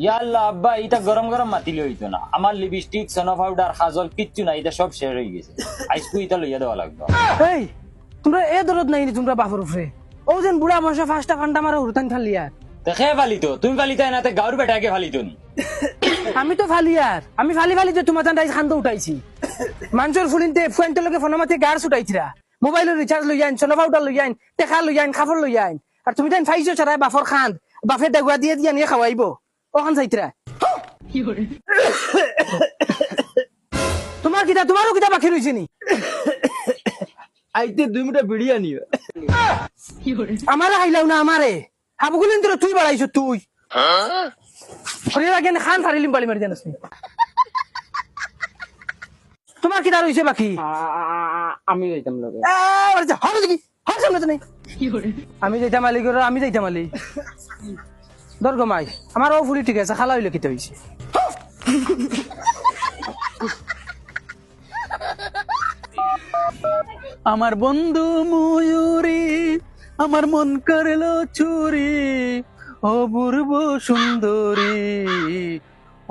ইয়া আল্লাহ আব্বা এটা গরম গরম মাতিলে হইতো না, আমার লিপস্টিক সোনা পাউডার হাজল কিচ্ছু নাই, এটা সব শেষ হয়ে গেছে। আইসকু এটা লইয়া দেওয়া লাগবে। এই তোমরা এ দরদ নাই নি তোমরা বাপর উপরে ও যেন বুড়া মশা ফাঁসটা ফান্ডা মারা হুরতান খালিয়া তো খেয়ে ফালিতো তুমি ফালিতা নাতে গাউর বেটাকে ফালিতো নি। আমি তো ফালিয়ার আমি ফালি ফালি যে তোমার তাই খান্দ উঠাইছি মানুষের ফুলিনতে ফুয়েন্টের লগে ফোনামাতে গাড় ছুটাইছিরা মোবাইলের রিচার্জ লই আইন সোনা পাউডার লই আইন টেকা লই আইন খাফর লই আইন আর তুমি তাই ফাইছো ছাড়াই বাফর খান বাফে দেগুয়া দিয়ে দিয়া নিয়ে খাওয়াইব ওখান চাইতরা তোমার কিতা তোমারও কিতা বাকি রইছে নি আইতে 2 মিনিট বিড়ি আনিও। আমারে খাইলাও না আমারে হাবগুলিন তোর তুই বাড়াইছো তুই শরীর আগে খান ফারিলিম বালি মারি জানাস নি তোমার কিতা রইছে বাকি আমি যাইতাম লগে। আমি যাইতাম আলি করে আমি যাইতাম আলি দর্গ মাই আমার ও ফুলি ঠিক আছে খালা হইলে কিতে হইছে আমার বন্ধু ময়ূরী আমার মন করলো চুরি অপূর্ব সুন্দরী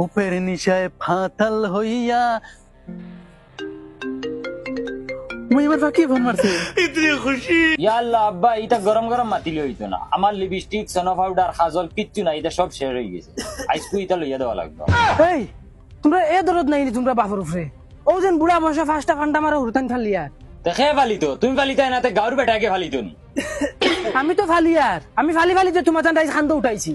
উপের নিশায় ফাতাল হইয়া মুই এবার বাকি ফোন মারছে ইয়া আল্লাহ আব্বা এটা গরম গরম মাতিলে হইতো না, আমার লিপস্টিক সোনা পাউডার হাজল কিচ্ছু নাই, এটা সব শেষ হয়ে গেছে। আইসকু এটা লইয়া দেওয়া লাগবে। এই তোমরা এ দরদ নাই নি তোমরা বাপর উপরে ও যেন বুড়া মশা ফাঁসটা ফান্ডা মারা হুরতান খালিয়া তো খেয়ে ফালিতো তুমি ফালিতা নাতে গাউর বেটাকে ফালিতো নি। আমি তো ফালিয়ার আমি ফালি ফালি যে তোমার তাই খান্দ উঠাইছি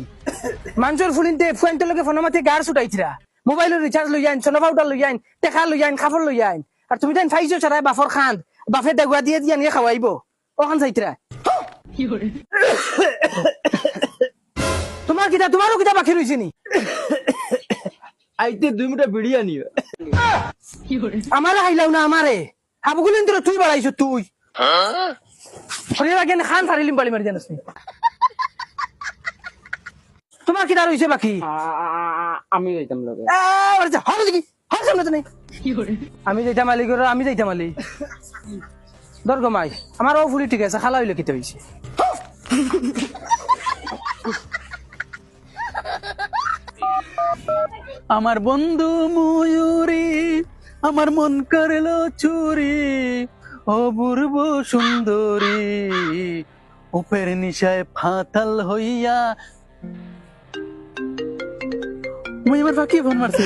মানুষের ফুলিনতে ফুয়েন্টের লগে ফোনামাতে গাড় ছুটাইছিরা মোবাইলের রিচার্জ লই আইন সোনা পাউডার লই আইন টেকা লই আইন খাফর লই আইন আর তুমি তাই ফাইছো ছাড়াই বাফর খান বাফে দেগুয়া দিয়ে দিয়া নিয়ে খাওয়াইব ওখান চাইতরা তোমার কিতা তোমারও কিতা বাকি রইছে নি আইতে 2 মিনিট বিড়ি আনিও। আমারে খাইলাও না আমারে হাবগুলিন তোর তুই বাড়াইছো তুই শরীর আগে খান ফারিলিম বালি মারি জানাস নি তোমার কিতা রইছে বাকি আমি যাইতাম লগে। আমি যাইতাম আলি করে আমি যাইতাম আলি দর্গ মাই আমার ও ফুলি ঠিক আছে খালা হইলে কিতে হইছে আমার বন্ধু ময়ূরী আমার মন করলো চুরি অপূর্ব সুন্দরী উপের নিশায় ফাতাল হইয়া মুই এবার বাকি ফোন মারছে